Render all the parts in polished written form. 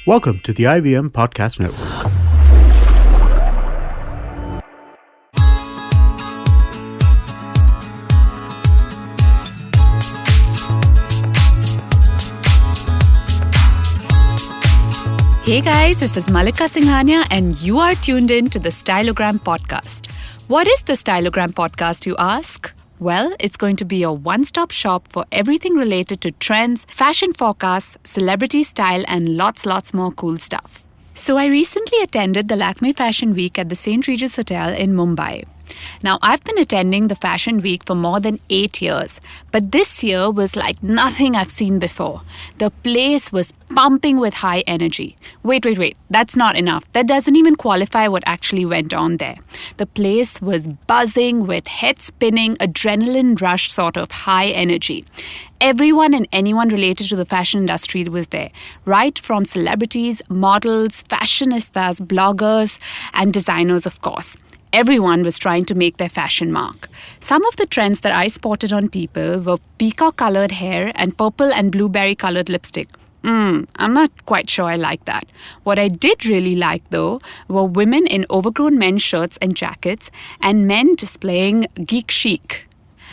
Welcome to the IVM Podcast Network. Hey guys, this is Mallika Singhania and you are tuned in to the Styleogram Podcast. What is the Styleogram Podcast, you ask? Well, it's going to be a one-stop shop for everything related to trends, fashion forecasts, celebrity style and lots more cool stuff. So I recently attended the Lakme Fashion Week at the St. Regis Hotel in Mumbai. Now, I've been attending the Fashion Week for more than 8 years, but this year was like nothing I've seen before. The place was pumping with high energy. Wait, that's not enough. That doesn't even qualify what actually went on there. The place was buzzing with head-spinning, adrenaline rush sort of high energy. Everyone and anyone related to the fashion industry was there, right from celebrities, models, fashionistas, bloggers, and designers, of course. Everyone was trying to make their fashion mark. Some of the trends that I spotted on people were peacock-colored hair and purple and blueberry-colored lipstick. I'm not quite sure I like that. What I did really like, though, were women in overgrown men's shirts and jackets and men displaying geek chic.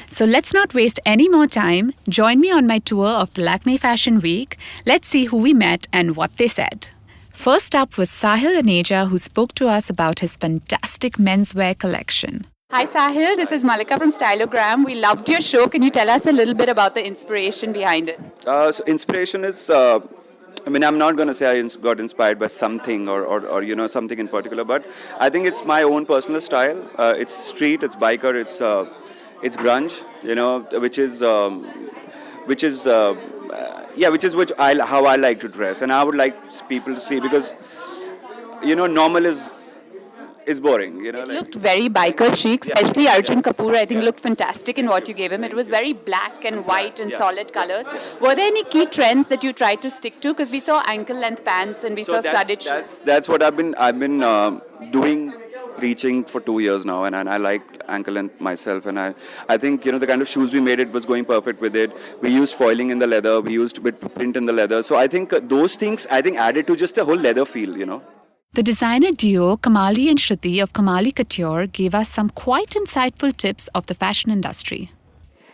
So let's not waste any more time. Join me on my tour of the Lakme Fashion Week. Let's see who we met and what they said. First up was Sahil Aneja, who spoke to us about his fantastic menswear collection. Hi Sahil, this is Mallika from Styleogram. We loved your show. Can you tell us a little bit about the inspiration behind it? So inspiration is, I'm not going to say I got inspired by something or something in particular, but I think it's my own personal style. It's street, it's biker, it's grunge, how I like to dress, and I would like people to see, because normal is boring. It looked very biker chic, especially Arjun Kapoor. I think looked fantastic in what you gave him. It was very black and white and solid colors. Were there any key trends that you tried to stick to? Because we saw ankle length pants and we saw studded shoes. That's what I've been doing. Reaching for 2 years now, and I like ankle length myself, and I think the kind of shoes we made, it was going perfect with it. We used foiling in the leather, we used bit print in the leather, so I think those things added to just the whole leather feel. The designer duo Kamali and Shruti of Kamali Couture gave us some quite insightful tips of the fashion industry.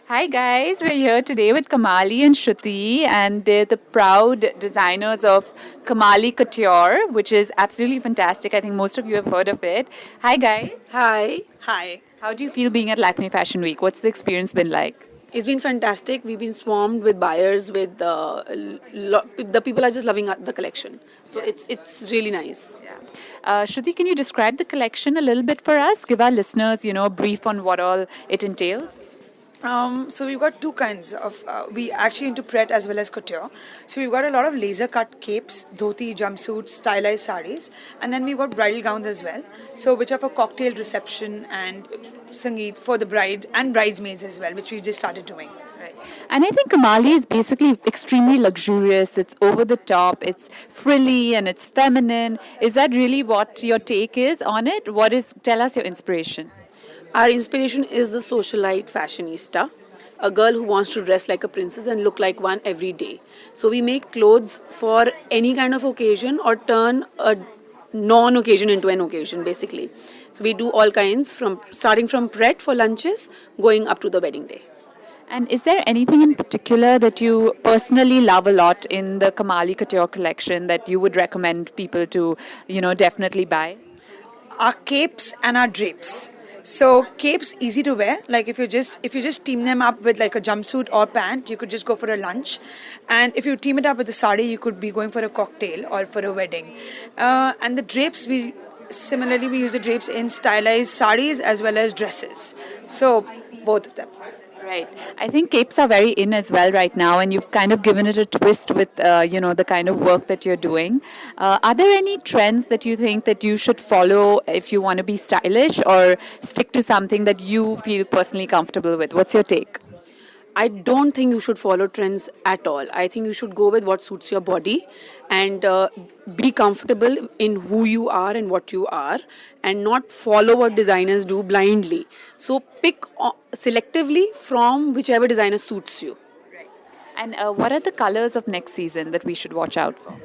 Hi guys, we're here today with Kamali and Shruti, and they're the proud designers of Kamali Couture, which is absolutely fantastic. I think most of you have heard of it. Hi guys. Hi. How do you feel being at Lakme Fashion Week? What's the experience been like? It's been fantastic. We've been swarmed with buyers, with the people are just loving the collection. So it's really nice. Yeah. Shruti, can you describe the collection a little bit for us? Give our listeners, a brief on what all it entails. So we've got two kinds of, we actually into Pret as well as couture. So we've got a lot of laser cut capes, dhoti, jumpsuits, stylized sarees, and then we've got bridal gowns as well. So which are for cocktail reception and sangeet for the bride and bridesmaids as well, which we just started doing. Right. And I think Kamali is basically extremely luxurious. It's over the top, it's frilly and it's feminine. Is that really what your take is on it? Tell us your inspiration. Our inspiration is the socialite fashionista, a girl who wants to dress like a princess and look like one every day. So we make clothes for any kind of occasion or turn a non-occasion into an occasion, basically. So we do all kinds, starting from Pret for lunches, going up to the wedding day. And is there anything in particular that you personally love a lot in the Kamali Couture collection that you would recommend people to, definitely buy? Our capes and our drapes. So capes easy to wear. Like if you just team them up with like a jumpsuit or pant, you could just go for a lunch. And if you team it up with a sari, you could be going for a cocktail or for a wedding. And the drapes, we use the drapes in stylized saris as well as dresses. So both of them. Right. I think capes are very in as well right now, and you've kind of given it a twist with, the kind of work that you're doing. Are there any trends that you think that you should follow if you want to be stylish, or stick to something that you feel personally comfortable with? What's your take? I don't think you should follow trends at all. I think you should go with what suits your body and be comfortable in who you are and what you are, and not follow what designers do blindly. So pick selectively from whichever designer suits you. Right. And what are the colors of next season that we should watch out for?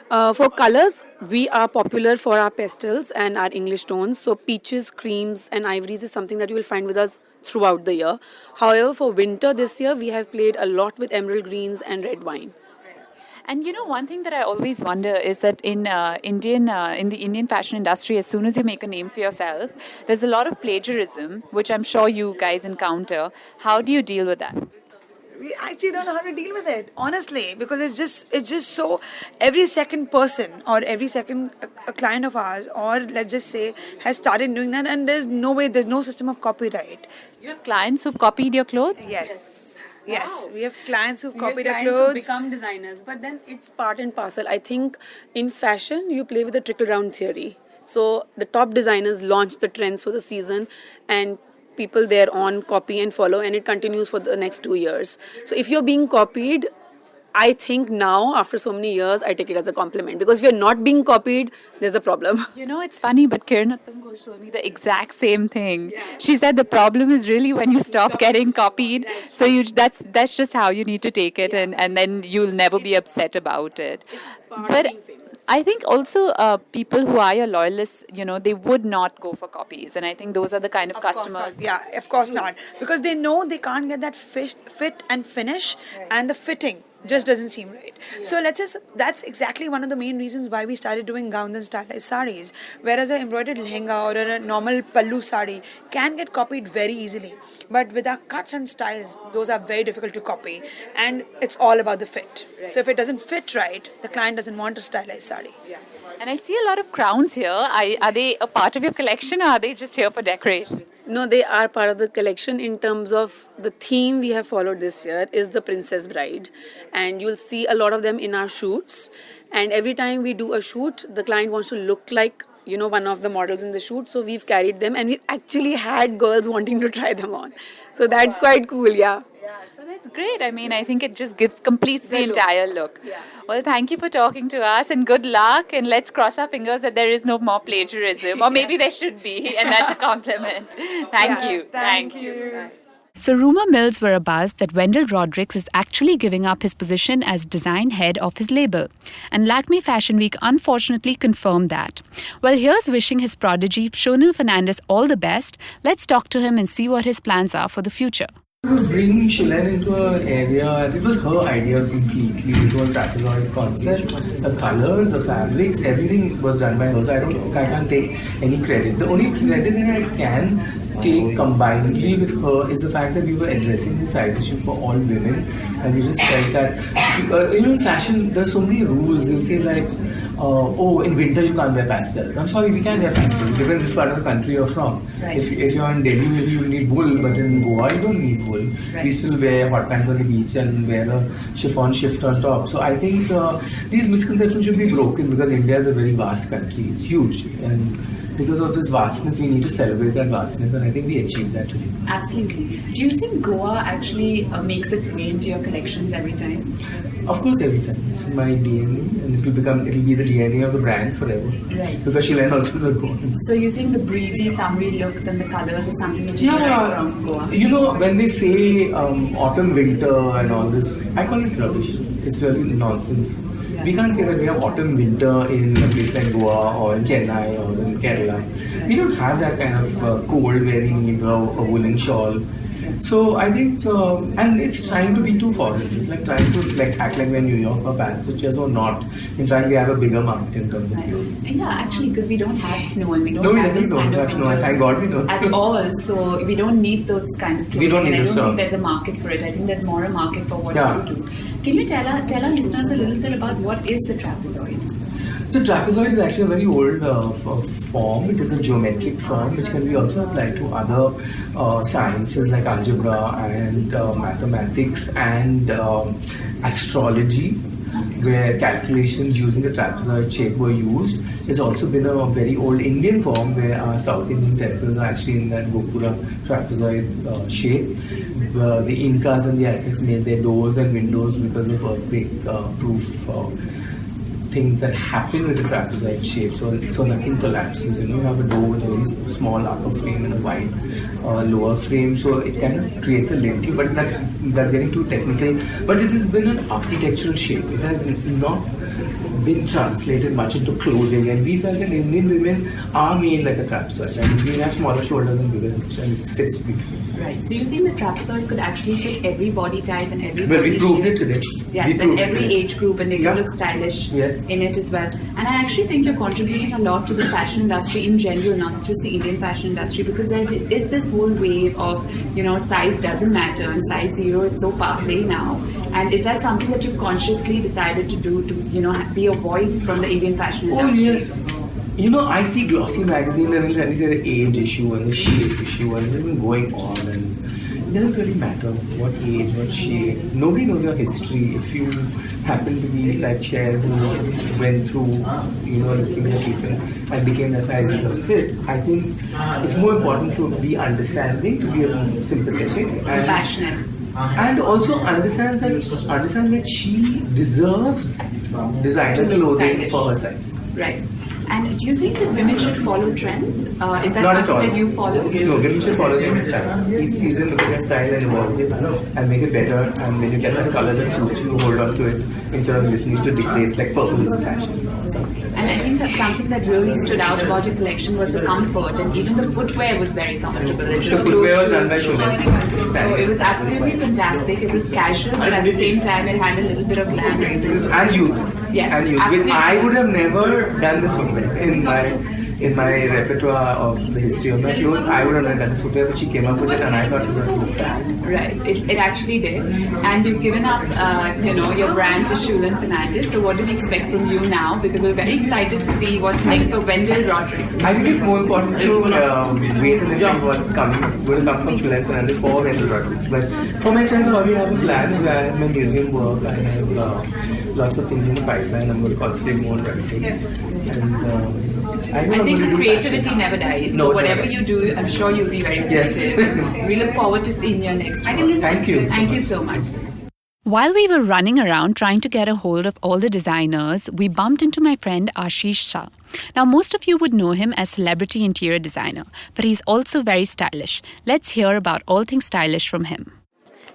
For colors, we are popular for our pastels and our English tones. So peaches, creams, and ivories is something that you will find with us throughout the year. However, for winter this year, we have played a lot with emerald greens and red wine. And one thing that I always wonder is that in the Indian fashion industry, as soon as you make a name for yourself, there's a lot of plagiarism, which I'm sure you guys encounter. How do you deal with that? We actually don't know how to deal with it, honestly, because it's just so, every second person or every second a client of ours, or let's just say, has started doing that, and there's no system of copyright. You have clients who've copied your clothes? Yes, we have clients who've We have copied our clients who clothes. become designers, but then it's part and parcel. I think in fashion, you play with the trickle-down theory. So the top designers launch the trends for the season, and people thereon copy and follow, and it continues for the next 2 years. So if you're being copied, I think now, after so many years, I take it as a compliment, because if you're not being copied, there's a problem. It's funny, but Kiran Uttam Ghosh told me the exact same thing. She said the problem is really when you stop getting copied. So that's just how you need to take it, and then you'll never be upset about it. But I think also people who are your loyalists, they would not go for copies. And I think those are the kind of customers. Of course not. Because they know they can't get that fit and finish, and the fitting just doesn't seem right. So that's exactly one of the main reasons why we started doing gowns and stylized sarees. Whereas an embroidered lehenga or a normal pallu saree can get copied very easily. But with our cuts and styles, those are very difficult to copy. And it's all about the fit. Right. So if it doesn't fit right, the client doesn't want a stylized saree. And I see a lot of crowns here. Are they a part of your collection, or are they just here for decoration? No, they are part of the collection. In terms of the theme we have followed this year is the Princess Bride, and you'll see a lot of them in our shoots. And every time we do a shoot, the client wants to look like one of the models in the shoot, so we've carried them, and we've actually had girls wanting to try them on. So that's quite cool, yeah. So that's great. I mean, I think it just completes the entire look. Yeah. Well, thank you for talking to us, and good luck, and let's cross our fingers that there is no more plagiarism, or maybe there should be, and that's a compliment. Thank you. Thank you. So rumor mills were abuzz that Wendell Rodrigues is actually giving up his position as design head of his label. And Lakme Fashion Week unfortunately confirmed that. Well, here's wishing his prodigy, Shonil Fernandez, all the best. Let's talk to him and see what his plans are for the future. To bring Shilen into an area, it was her idea completely, this whole trapezoid concept. The colors, the fabrics, everything was done by her, so I can't take any credit. The only credit that I can take combinedly with her is the fact that we were addressing the size issue for all women, and we just felt that, in fashion, there's so many rules. You'll say like, in winter you can't wear pastels. I'm sorry, we can wear pastels, depends which part of the country you're from. Right. If you're in Delhi, maybe you need wool, but in Goa you don't need wool. Right. We still wear hot pants on the beach and wear a chiffon shift on top. So I think these misconceptions should be broken, because India is a very vast country. It's huge, and because of this vastness, we need to celebrate that vastness, and I think we achieved that today. Absolutely. Do you think Goa actually makes its way into your collections every time? Of course, every time. It's my DNA, and it'll be the DNA of the brand forever. Right. Because Shilen also is a Goan. So you think the breezy, summery looks and the colours are something that you like from Goa? When they say autumn, winter and all this, I call it rubbish. It's really nonsense. Yeah. We can't say that we have autumn, winter in a place like Goa or in Chennai or in Kerala. Right. We don't have that kind of cold wearing a woolen shawl. So I think, and it's trying to be too foreign. It's like trying to act like we're in New York or Paris, which is so not. In fact, we have a bigger market in terms of clothes. Yeah, actually, because we don't have snow, and we don't have this kind of snow. Thank God we don't. At all. So we don't need those kind of clothes. We don't need those. I don't terms. think there's a market for it. I think there's more a market for what you do. Can you tell our listeners a little bit about what is the trapezoid? The trapezoid is actually a very old form. It is a geometric form which can be also applied to other sciences like algebra and mathematics and astrology, where calculations using the trapezoid shape were used. It's also been a very old Indian form where our South Indian temples are actually in that Gopura trapezoid shape. The Incas and the Aztecs made their doors and windows because of earthquake-proof things that happen with the trapezoid shape, so nothing collapses. You have a door with a very small upper frame and a wide lower frame, so it kind of creates a linty, but that's getting too technical. But it has been an architectural shape. It has not been translated much into clothing, and we felt that Indian women are made like a trapezoid, and we have smaller shoulders than women, and it fits beautifully. Right. So you think the trapezoid could actually fit every body type and every Well, body we proved shape? it today. Yes, and every age group, and they Yeah. can look stylish Yes. in it as well. And I actually think you're contributing a lot to the fashion industry in general, not just the Indian fashion industry, because there is this whole wave of, size doesn't matter and size 0 is so passé now. And is that something that you've consciously decided to do to, be a voice from the Indian fashion Oh industry? yes. I see glossy magazines and they'll say the age issue and the shape issue, and it's been going on, and it doesn't really matter what age, what shape. Nobody knows your history. If you happen to be like Cher, who went through, looking at people and became a size because fit, I think it's more important to be understanding, to be sympathetic, and Passionate. and also understand that she deserves designer To look clothing stylish. for her size. Right. And do you think that women should follow trends? Is that Not at something all. that you follow? No, women should follow their own style. Each season, look at your style and evolve it and make it better. And when you get that color that suits you, hold on to it instead of listening to dictates like purple is the fashion. And I think that something that really stood out about your collection was the comfort, and even the footwear was very comfortable. The footwear was done by Shulen. So it was absolutely fantastic. It was casual, but at the same time, it had a little bit of glamour. And youth. Yes, and youth. absolutely. I would have never done this footwear in my repertoire of the history of my clothes. I would have never done this footwear, but she came up with it, and I thought it was going to look bad. Right, it actually did. And you've given up, your brand to Shulen Fernandez. So what do we expect from you now? Because we're very excited to see what's next for Wendell Rodriguez. I think it's more important to wait and see what's going to come from Shulen Fernandez for Wendell Rodriguez. But for myself, I already have a plan where I have my museum work. I have lots of things in the pipeline. I'm going to concentrate more on writing. And I think the creativity never dies. No, So it whatever never you do, I'm sure you'll be very creative. Yes. We look forward to seeing your next work. Thank you. Thank you so much. While we were running around trying to get a hold of all the designers, we bumped into my friend Ashish Shah. Now, most of you would know him as celebrity interior designer, but he's also very stylish. Let's hear about all things stylish from him.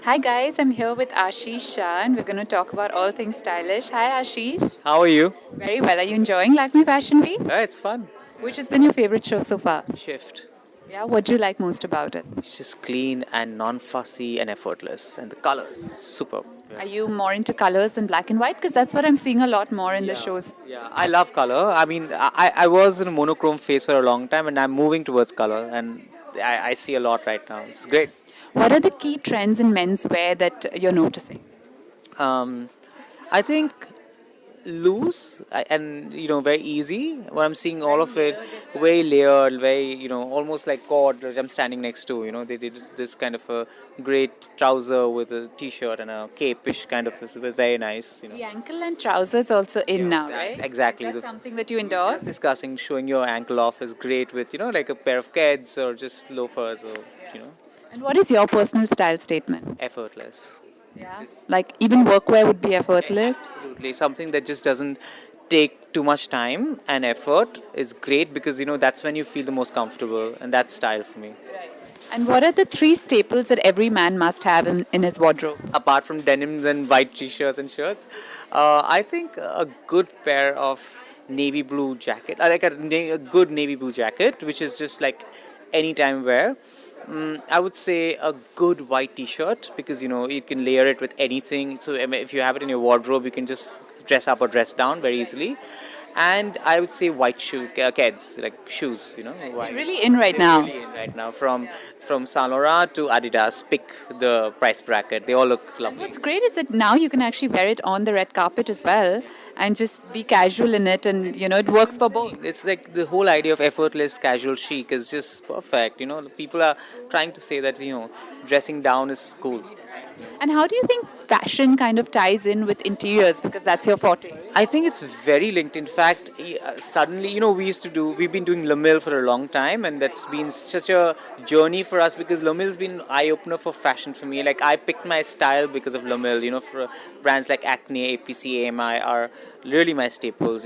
Hi guys, I'm here with Ashish Shah and we're going to talk about all things stylish. Hi Ashish. How are you? Very well. Are you enjoying Lakme Fashion Week? Yeah, it's fun. Which has been your favorite show so far? Shift. Yeah, what do you like most about it? It's just clean and non-fussy and effortless, and the colors, superb. Are you more into colors than black and white? Because that's what I'm seeing a lot more in the shows. Yeah, I love color. I mean, I was in a monochrome phase for a long time, and I'm moving towards color, and I see a lot right now. It's great. What are the key trends in menswear that you're noticing? I think loose and very easy. When I'm seeing all of it, very layered, very almost like cord that I'm standing next to. They did this kind of a great trouser with a t-shirt and a cape-ish kind of. It was very nice. The ankle length trousers also in now, right? Exactly. Is that something that you endorse? Discussing showing your ankle off is great with like a pair of Keds or just loafers or And what is your personal style statement? effortless. Yeah. Like even workwear would be effortless. Absolutely, something that just doesn't take too much time and effort is great because that's when you feel the most comfortable, and that's style for me. And what are the 3 staples that every man must have in his wardrobe? Apart from denims and white t-shirts and shirts, I think a good pair of navy blue jacket, like a good navy blue jacket, which is just like anytime wear. I would say a good white t-shirt because you can layer it with anything. So if you have it in your wardrobe, you can just dress up or dress down very easily. And I would say white Keds, like shoes. White. They're really in right now. Really in right now. From Saint Laurent to Adidas, pick the price bracket. They all look lovely. What's great is that now you can actually wear it on the red carpet as well and just be casual in it, and it works for both. It's like the whole idea of effortless casual chic is just perfect. People are trying to say that dressing down is cool. And how do you think fashion kind of ties in with interiors, because that's your forte? I think it's very linked. In fact, suddenly, we've been doing Le Mille for a long time, and that's been such a journey for us because Le Mille's been eye-opener for fashion for me. Like, I picked my style because of Le Mille, for brands like Acne, APC, AMI are really my staples,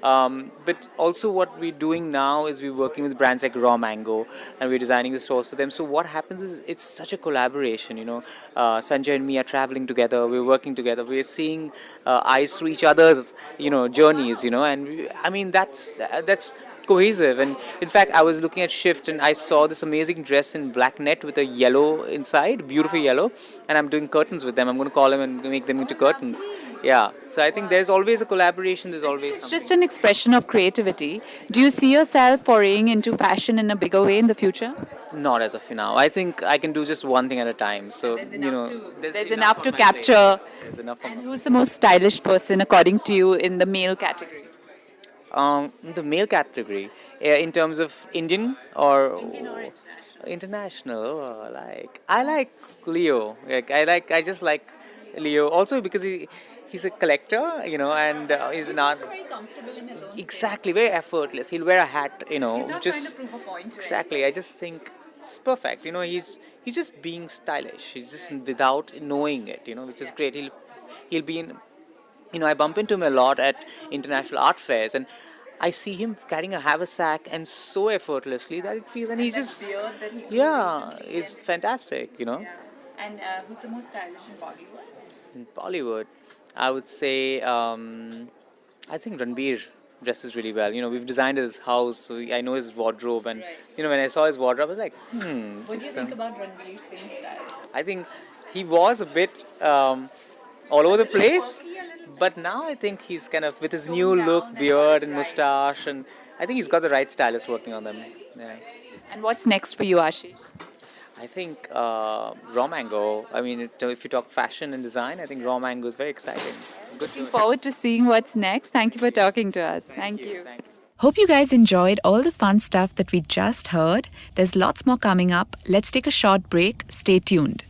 But also what we're doing now is we're working with brands like Raw Mango, and we're designing the stores for them. So what happens is it's such a collaboration, Sanjay and me are traveling together, we're working together, we're seeing eyes through each other's, journeys, and that's cohesive. And in fact, I was looking at Shift and I saw this amazing dress in black net with a yellow inside, beautiful yellow, and I'm doing curtains with them. I'm going to call them and make them into curtains. Yeah, so I think there's always a collaboration, there's always It's something. just an expression of creativity. Do you see yourself foraying into fashion in a bigger way in the future? Not as of now. I think I can do just one thing at a time. So, There's enough to capture. There's enough And who's the most stylish person according to you in the male category? the male category, in terms of Indian or international. Oh, I like Leo. I just like Leo also because he's a collector, and he's not Very comfortable in his own exactly very effortless. He'll wear a hat, trying just to prove a point, exactly. I just think it's perfect. He's just being stylish. He's just without knowing it, which is great. He'll be in. I bump into him a lot at international art fairs, and I see him carrying a haversack and so effortlessly that it feels, and he's just, it's fantastic, And who's the most stylish in Bollywood? In Bollywood, I would say, I think Ranbir dresses really well. We've designed his house, so I know his wardrobe, and when I saw his wardrobe, I was like, What do you think about Ranveer Singh's style? I think he was a bit all over the place, but now I think he's kind of with his new look, beard and mustache, and I think he's got the right stylist working on them. Yeah. And what's next for you, Ashish? I think Raw Mango. I mean, if you talk fashion and design, I think Raw Mango is very exciting. It's a good Looking forward to seeing what's next. Thank you for talking to us. Thank you. Thank you. Hope you guys enjoyed all the fun stuff that we just heard. There's lots more coming up. Let's take a short break. Stay tuned.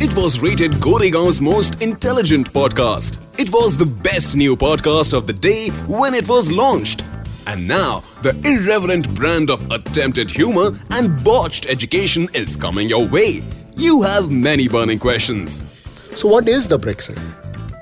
It was rated Goregaon's most intelligent podcast. It was the best new podcast of the day when it was launched. And now, the irreverent brand of attempted humor and botched education is coming your way. You have many burning questions. So what is the Brexit?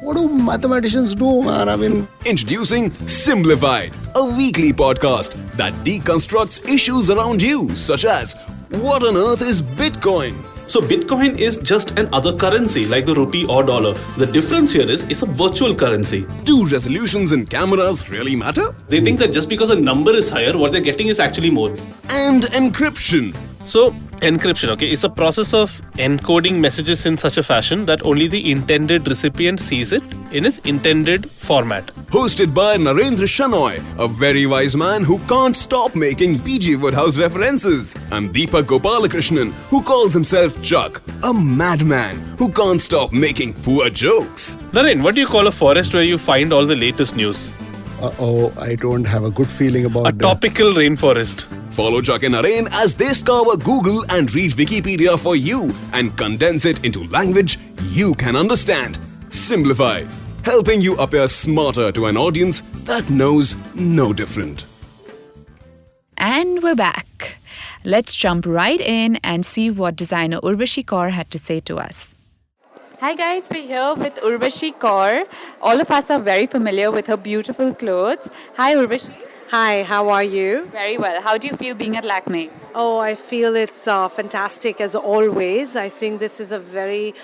What do mathematicians do, man? I mean... Introducing Simplified, a weekly podcast that deconstructs issues around you, such as, what on earth is Bitcoin? So Bitcoin is just another currency like the rupee or dollar. The difference here is it's a virtual currency. Do resolutions in cameras really matter? They think that just because a number is higher, what they're getting is actually more. And encryption. So encryption, is a process of encoding messages in such a fashion that only the intended recipient sees it in its intended format. Hosted by Narendra Shanoy, a very wise man who can't stop making PG Woodhouse references. And Deepak Gopalakrishnan, who calls himself Chuck, a madman who can't stop making poor jokes. Naren, what do you call a forest where you find all the latest news? I don't have a good feeling about A topical rainforest. Follow Chuck and Naren as they scour Google and read Wikipedia for you and condense it into language you can understand. Simplify, helping you appear smarter to an audience that knows no different. And we're back. Let's jump right in and see what designer Urvashi Kaur had to say to us. Hi guys, we're here with Urvashi Kaur. All of us are very familiar with her beautiful clothes. Hi Urvashi. Hi, how are you? Very well. How do you feel being at Lakme? Oh, I feel it's fantastic as always. I think this is a very,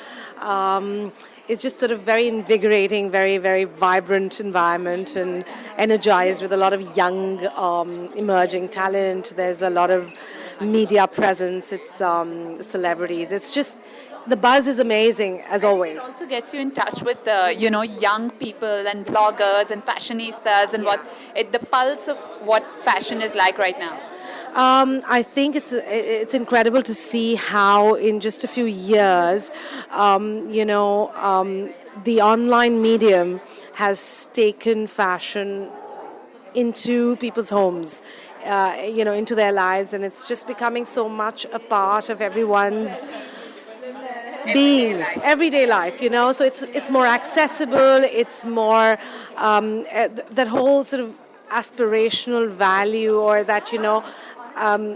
it's just sort of very invigorating, very, very vibrant environment and energized with a lot of young emerging talent. There's a lot of media presence. It's celebrities. It's just, the buzz is amazing as always. It also gets you in touch with young people and bloggers and fashionistas and the pulse of what fashion is like right now. I think it's incredible to see how in just a few years, the online medium has taken fashion into people's homes, into their lives, and it's just becoming so much a part of everyone's everyday life, so it's more accessible, it's more that whole sort of aspirational value, or that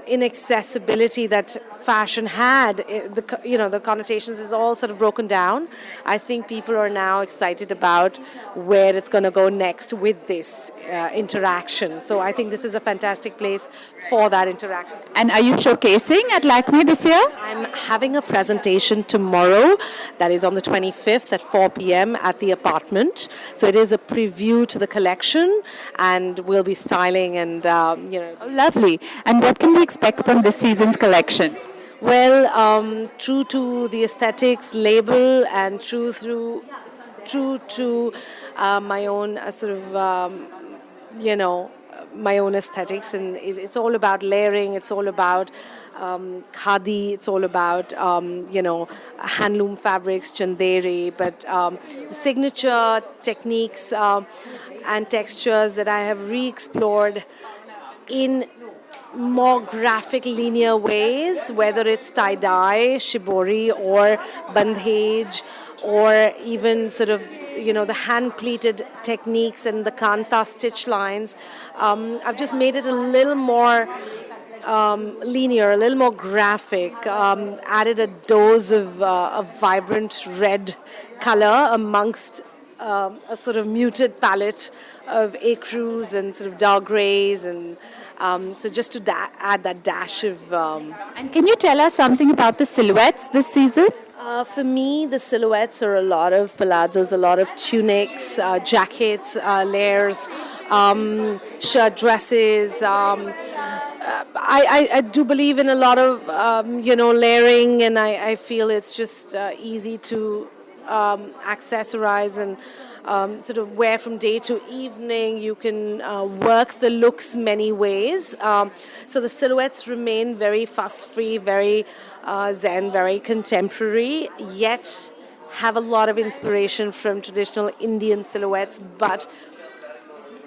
inaccessibility that fashion had, the connotations is all sort of broken down. I think people are now excited about where it's going to go next with this interaction. So I think this is a fantastic place for that interaction. And are you showcasing at Lakme this year? I'm having a presentation tomorrow that is on the 25th at 4 p.m. at the apartment. So it is a preview to the collection, and we'll be styling and, Oh, lovely. And what can we expect from this season's collection? Well, true to the aesthetics label and true to my own my own aesthetics, and it's all about layering. It's all about khadi. It's all about handloom fabrics, chanderi. But the signature techniques and textures that I have re-explored in more graphic linear ways, whether it's tie-dye, shibori or bandhej, or even sort of the hand-pleated techniques and the kanta stitch lines. I've just made it a little more linear, a little more graphic, added a dose of a vibrant red color amongst a sort of muted palette of ecru's and sort of dark grays, and so just to add that dash of... And can you tell us something about the silhouettes this season? For me, the silhouettes are a lot of palazzos, a lot of tunics, jackets, layers, shirt dresses. I do believe in a lot of, layering, and I feel it's just easy to accessorize and sort of wear from day to evening. You can work the looks many ways. So the silhouettes remain very fuss-free, very zen, very contemporary, yet have a lot of inspiration from traditional Indian silhouettes, but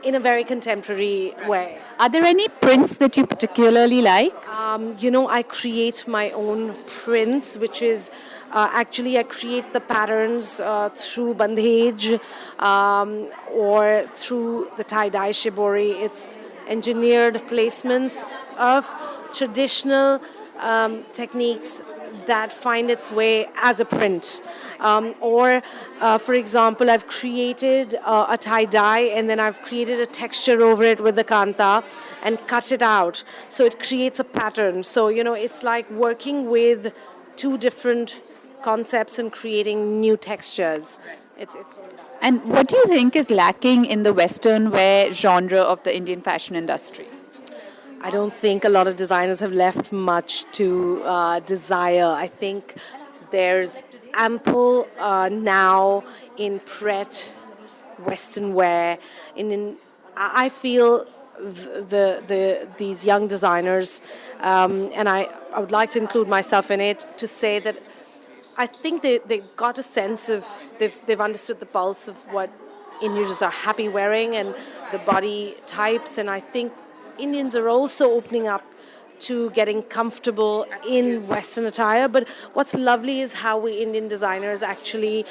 in a very contemporary way. Are there any prints that you particularly like? I create my own prints, which is actually I create the patterns through bandhej or through the tie-dye shibori. It's engineered placements of traditional techniques that find its way as a print. For example, I've created a tie-dye and then I've created a texture over it with the kanta and cut it out. So it creates a pattern. So, it's like working with two different concepts and creating new textures. It's And what do you think is lacking in the Western wear genre of the Indian fashion industry? I don't think a lot of designers have left much to desire. I think there's ample now in Pret, Western wear. I feel these young designers, and I would like to include myself in it, to say that I think they've got a sense of, they've understood the pulse of what Indians are happy wearing and the body types, and I think Indians are also opening up to getting comfortable in Western attire. But what's lovely is how we Indian designers actually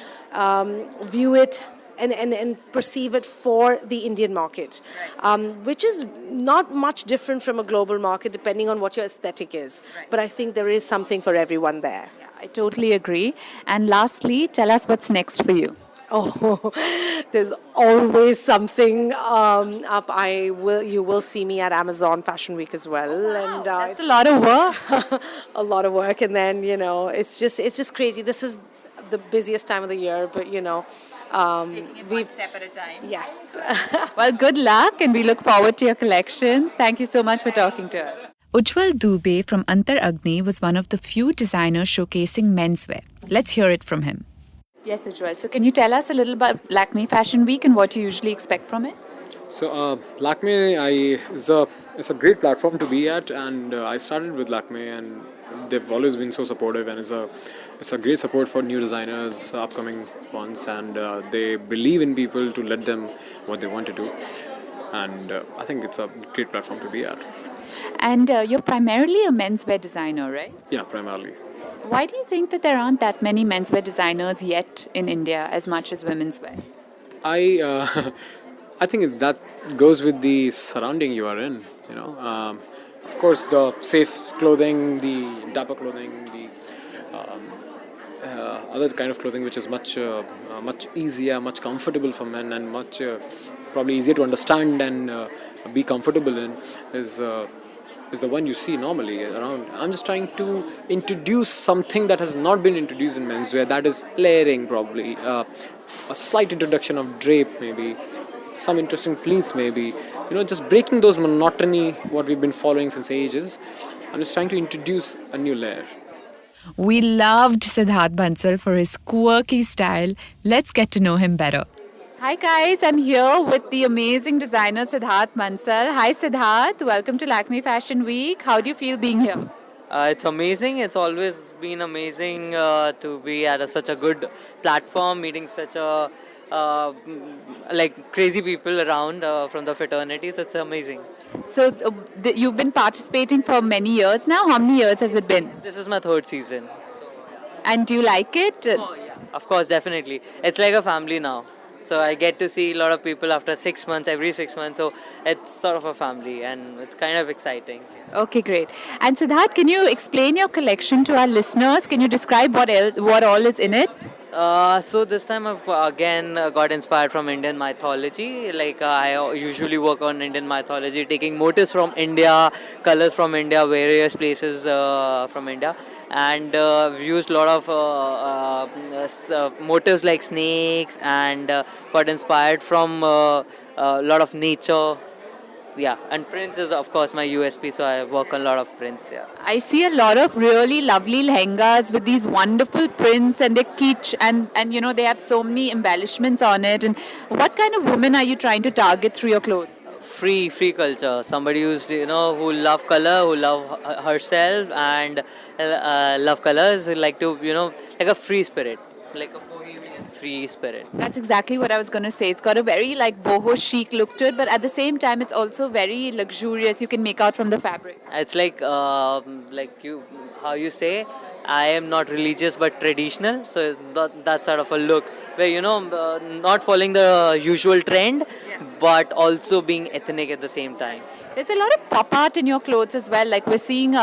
view it and perceive it for the Indian market, which is not much different from a global market depending on what your aesthetic is. But I think there is something for everyone there. Yeah, I totally agree. And lastly, tell us what's next for you. Oh, there's always something up. You will see me at Amazon Fashion Week as well, and That's a lot of work. a lot of work. And then it's just crazy. This is the busiest time of the year, but taking it one step at a time. Yes. Well, good luck, and we look forward to your collections. Thank you so much for talking to us. Ujjwal Dubey from Antar Agni was one of the few designers showcasing menswear. Let's hear it from him. Yes, Ujjwal. So can you tell us a little about Lakme Fashion Week and what you usually expect from it? So Lakme it's a great platform to be at, and I started with Lakme, and they've always been so supportive, and it's a great support for new designers, upcoming ones, and they believe in people to let them what they want to do, and I think it's a great platform to be at. And you're primarily a menswear designer, right? Yeah, primarily. Why do you think that there aren't that many menswear designers yet in India as much as women's wear? I think that goes with the surrounding you are in. Of course, the safe clothing, the dapper clothing, the other kind of clothing which is much easier, much comfortable for men, and much probably easier to understand and be comfortable in is the one you see normally around. I'm just trying to introduce something that has not been introduced in menswear, that is layering probably, a slight introduction of drape maybe, some interesting pleats maybe, just breaking those monotony what we've been following since ages. I'm just trying to introduce a new layer. We loved Siddharth Bansal for his quirky style. Let's get to know him better. Hi guys, I'm here with the amazing designer Siddharth Bansal. Hi Siddharth, welcome to Lakme Fashion Week. How do you feel being here? It's amazing. It's always been amazing to be at such a good platform, meeting such a crazy people around from the fraternities. It's amazing. So you've been participating for many years now. How many years has it been? This is my third season. And do you like it? Oh yeah, of course, definitely. It's like a family now. So I get to see a lot of people after 6 months, every 6 months. So it's sort of a family, and it's kind of exciting. Okay, great. And Siddharth, can you explain your collection to our listeners? Can you describe what all is in it? So this time I've again got inspired from Indian mythology. I usually work on Indian mythology, taking motifs from India, colors from India, various places from India. And I've used a lot of motifs like snakes, and got inspired from a lot of nature. Yeah, and prints is of course my USP, so I work on a lot of prints. Yeah, I see a lot of really lovely lehengas with these wonderful prints, and they're kitsch, and they have so many embellishments on it. And what kind of women are you trying to target through your clothes? free culture. Somebody who's who love color, who love herself, and love colors, like to like a free spirit, like a bohemian free spirit. That's exactly what I was going to say. It's got a very boho chic look to it, but at the same time it's also very luxurious. You can make out from the fabric. It's like how you say, I am not religious but traditional, so that sort of a look where not following the usual trend, but also being ethnic at the same time. There's a lot of pop art in your clothes as well. Like we're seeing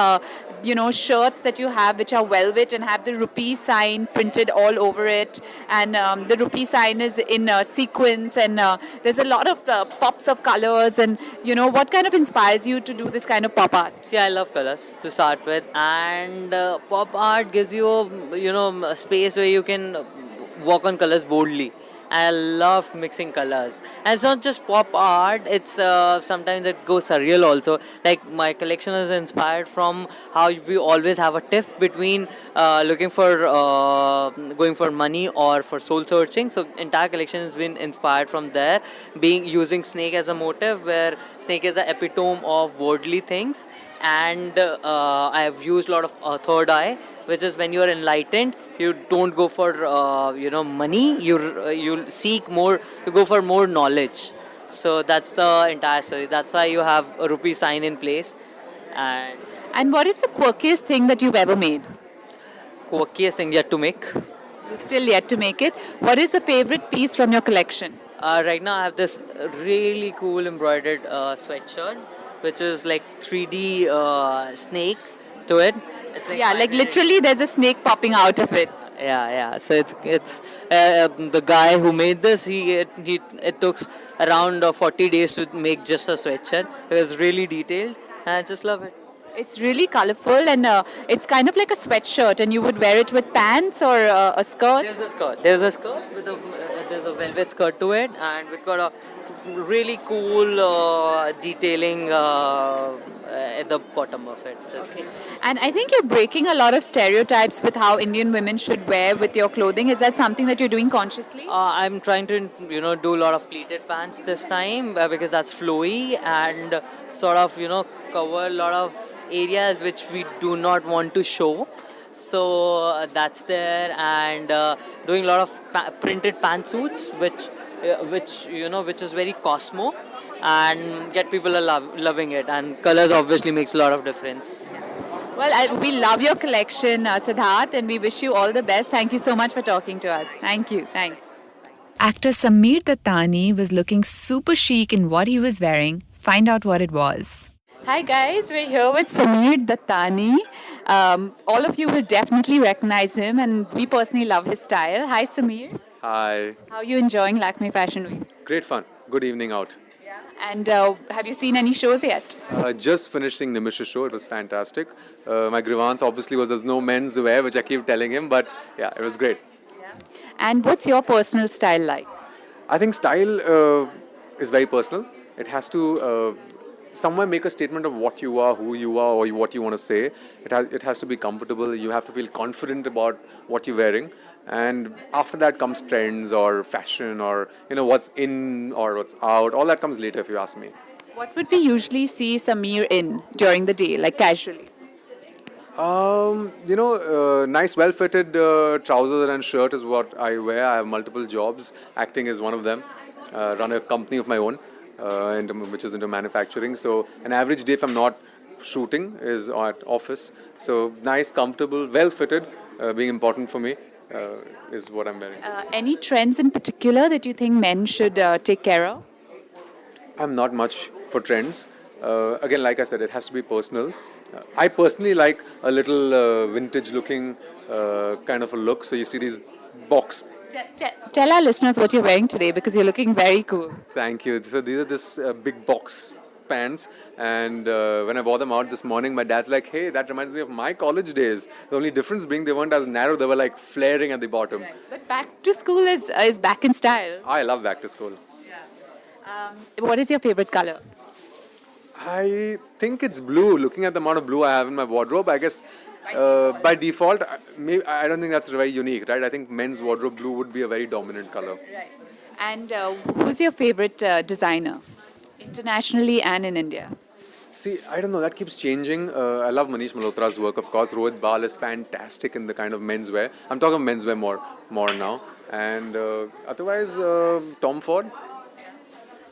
shirts that you have which are velvet and have the rupee sign printed all over it, and the rupee sign is in sequins, and there's a lot of pops of colors. And what kind of inspires you to do this kind of pop art? See, I love colors to start with, and pop art gives you a space where you can walk on colors boldly. I love mixing colors, and it's not just pop art, it's sometimes it goes surreal also. Like my collection is inspired from how we always have a tiff between looking for going for money or for soul searching. So entire collection has been inspired from there, using snake as a motive, where snake is an epitome of worldly things. And I have used a lot of third eye, which is when you are enlightened, you don't go for money, you seek more, you go for more knowledge. So that's the entire story. That's why you have a rupee sign in place. And what is the quirkiest thing that you've ever made? Quirkiest thing yet to make. You're still yet to make it. What is the favorite piece from your collection? Right now I have this really cool embroidered sweatshirt, which is like 3D snake to it. It's like literally there's a snake popping out of it. Yeah. So it's the guy who made this. It took around 40 days to make just a sweatshirt. It was really detailed, and I just love it. It's really colorful, and it's kind of like a sweatshirt, and you would wear it with pants or a skirt. There's a skirt with there's a velvet skirt to it, and it's got a really cool detailing at the bottom of it. So okay. And I think you're breaking a lot of stereotypes with how Indian women should wear with your clothing. Is that something that you're doing consciously? I'm trying to do a lot of pleated pants this time because that's flowy and sort of cover a lot of areas which we do not want to show. So that's there, and doing a lot of printed pantsuits, which is very Cosmo, and get people loving it, and colors obviously makes a lot of difference. Well, we love your collection, Siddharth, and we wish you all the best. Thank you so much for talking to us. Thank you. Thanks. Actor Sameer Dattani was looking super chic in what he was wearing. Find out what it was. Hi guys, we're here with Sameer Dattani. All of you will definitely recognize him, and we personally love his style. Hi Sameer. Hi. How are you enjoying Lakme Fashion Week? Great fun. Good evening out. And have you seen any shows yet? Just finishing Nimish's show. It was fantastic. My grievance obviously was there's no men's wear, which I keep telling him, but yeah, it was great. And what's your personal style like? I think style is very personal. It has to somewhere make a statement of what you are, who you are, or what you want to say. It has to be comfortable. You have to feel confident about what you're wearing. And after that comes trends or fashion or what's in or what's out. All that comes later if you ask me. What would we usually see Sameer in during the day, like casually? Nice well-fitted trousers and shirt is what I wear. I have multiple jobs. Acting is one of them. Run a company of my own, which is into manufacturing. So an average day if I'm not shooting is at office. So nice, comfortable, well-fitted, being important for me. Is what I'm wearing. Any trends in particular that you think men should take care of? I'm not much for trends. Again, like I said, it has to be personal. I personally like a little vintage-looking kind of a look. So you see these box. Tell our listeners what you're wearing today because you're looking very cool. Thank you. So these are this big box pants, and when I wore them out this morning, my dad's like, hey, that reminds me of my college days. The only difference being they weren't as narrow, they were like flaring at the bottom. Right. But back to school is back in style. I love back to school. What is your favorite color? I think it's blue. Looking at the amount of blue I have in my wardrobe, I guess by default, I don't think that's very unique, right? I think men's wardrobe blue would be a very dominant color. Right. And who's your favorite designer? Internationally and in India? See, I don't know. That keeps changing. I love Manish Malhotra's work, of course. Rohit Bal is fantastic in the kind of menswear. I'm talking menswear more now. And otherwise, Tom Ford.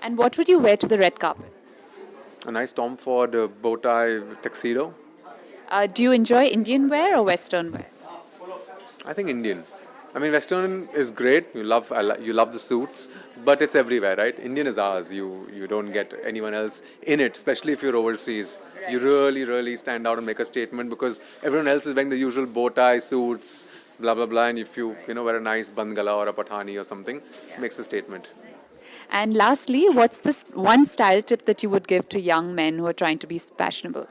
And what would you wear to the red carpet? A nice Tom Ford bow tie tuxedo. Do you enjoy Indian wear or Western wear? I think Indian. I mean, Western is great. You love the suits, but it's everywhere, right? Indian is ours. You don't get anyone else in it, especially if you're overseas. Right. You really stand out and make a statement because everyone else is wearing the usual bow tie suits, blah blah blah. And if you wear a nice bandgala or a pathani or something, it makes a statement. And lastly, what's this one style tip that you would give to young men who are trying to be fashionable?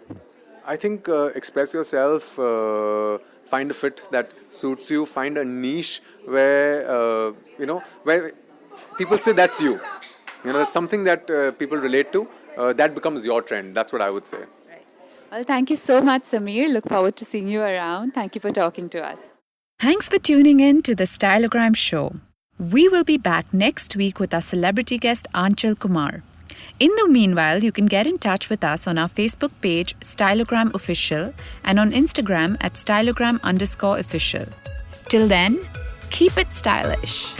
I think express yourself. Find a fit that suits you. Find a niche where where people say that's you. There's something that people relate to. That becomes your trend. That's what I would say. Right. Well, thank you so much, Sameer. Look forward to seeing you around. Thank you for talking to us. Thanks for tuning in to the Styleogram Show. We will be back next week with our celebrity guest Aanchal Kumar. In the meanwhile, you can get in touch with us on our Facebook page, Styleogram Official, and on Instagram at Styleogram_official. Till then, keep it stylish.